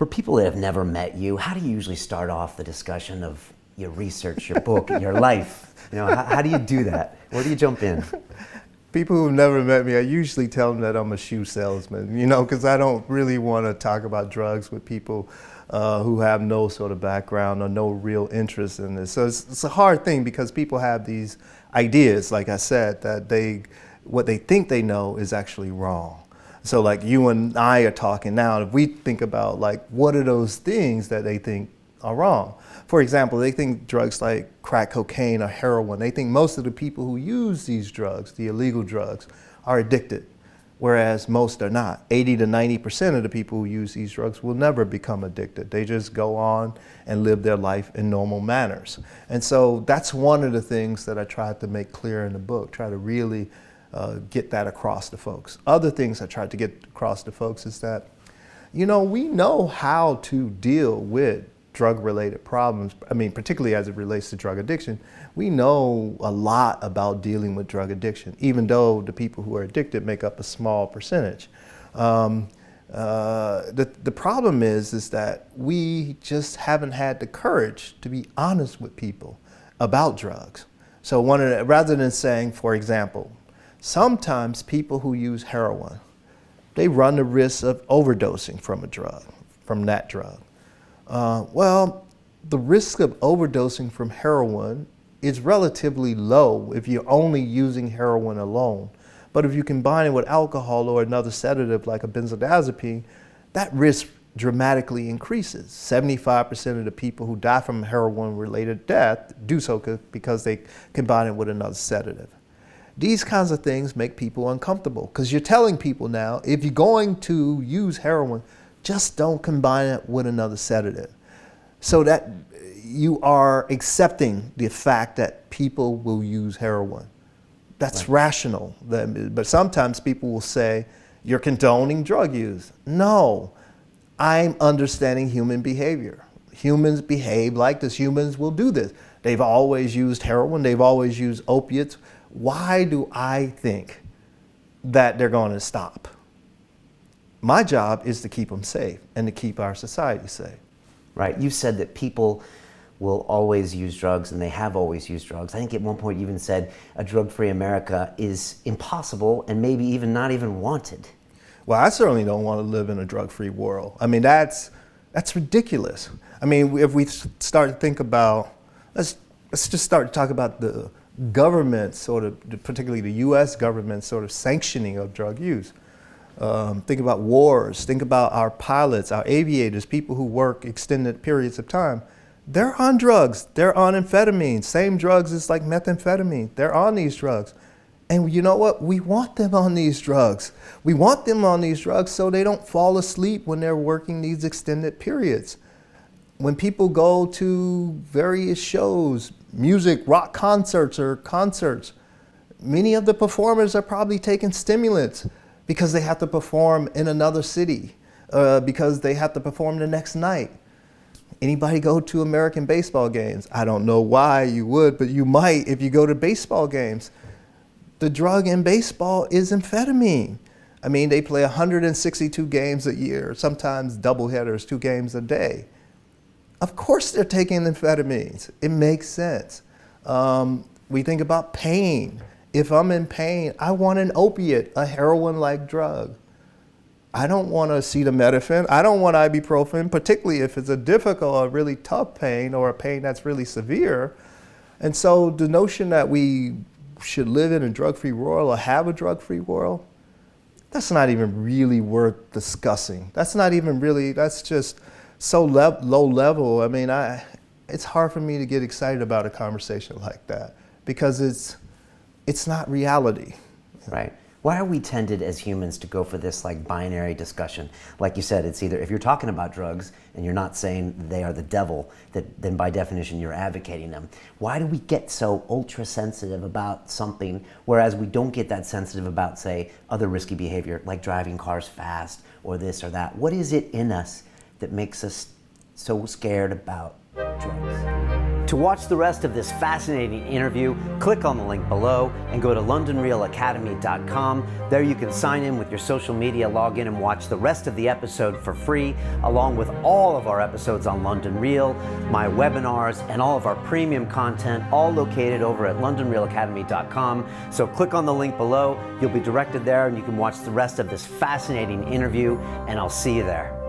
For people that have never met you, how do you usually start off the discussion of your research, your book, your life? How do you do that? Where do you jump in? People who've never met me, I usually tell them that I'm a shoe salesman, because I don't really want to talk about drugs with people who have no sort of background or no real interest in this. So it's a hard thing because people have these ideas, like I said, that what they think they know is actually wrong. So like you and I are talking now, if we think about like, what are those things that they think are wrong? For example, they think drugs like crack cocaine or heroin, they think most of the people who use these drugs, the illegal drugs, are addicted, whereas most are not. 80 to 90% of the people who use these drugs will never become addicted. They just go on and live their life in normal manners. And so that's one of the things that I tried to make clear in the book, try to really get that across to folks. Other things I tried to get across to folks is that, we know how to deal with drug-related problems. I mean, particularly as it relates to drug addiction, we know a lot about dealing with drug addiction, even though the people who are addicted make up a small percentage. The problem is that we just haven't had the courage to be honest with people about drugs. So rather than saying, for example, sometimes people who use heroin, they run the risk of overdosing from that drug. Well, the risk of overdosing from heroin is relatively low if you're only using heroin alone. But if you combine it with alcohol or another sedative like a benzodiazepine, that risk dramatically increases. 75% of the people who die from heroin-related death do so because they combine it with another sedative. These kinds of things make people uncomfortable because you're telling people now, if you're going to use heroin, just don't combine it with another sedative. So that you are accepting the fact that people will use heroin. That's right. Rational. But sometimes people will say, you're condoning drug use. No, I'm understanding human behavior. Humans behave like this. Humans will do this. They've always used heroin. They've always used opiates. Why do I think that they're going to stop? My job is to keep them safe and to keep our society safe. Right. You said that people will always use drugs and they have always used drugs. I think at one point you even said a drug-free America is impossible and maybe even not even wanted. Well, I certainly don't want to live in a drug-free world. I mean, that's ridiculous. I mean, if we start to think about, let's just start to talk about the government sort of, particularly the US government sort of sanctioning of drug use. Think about wars, think about our pilots, our aviators, people who work extended periods of time. They're on drugs, they're on amphetamines, same drugs as like methamphetamine. They're on these drugs. And you know what? We want them on these drugs. We want them on these drugs so they don't fall asleep when they're working these extended periods. When people go to various shows, music, rock concerts or concerts, many of the performers are probably taking stimulants because they have to perform in another city, because they have to perform the next night. Anybody go to American baseball games? I don't know why you would, but you might if you go to baseball games. The drug in baseball is amphetamine. I mean, they play 162 games a year, sometimes doubleheaders, 2 games a day. Of course they're taking amphetamines. It makes sense. We think about pain. If I'm in pain, I want an opiate, a heroin-like drug. I don't want acetaminophen. I don't want ibuprofen, particularly if it's a difficult or really tough pain or a pain that's really severe. And so the notion that we should live in a drug-free world or have a drug-free world, that's not even really worth discussing. That's not even really, that's just so low level. I mean, it's hard for me to get excited about a conversation like that because it's not reality. Right. Why are we tended as humans to go for this like binary discussion? Like you said, it's either if you're talking about drugs and you're not saying they are the devil, then by definition you're advocating them. Why do we get so ultra sensitive about something, whereas we don't get that sensitive about, say, other risky behavior like driving cars fast or this or that? What is it in us that makes us so scared about drugs? To watch the rest of this fascinating interview, click on the link below and go to londonrealacademy.com. There you can sign in with your social media login and watch the rest of the episode for free, along with all of our episodes on London Real, my webinars, and all of our premium content, all located over at londonrealacademy.com. So click on the link below, you'll be directed there and you can watch the rest of this fascinating interview, and I'll see you there.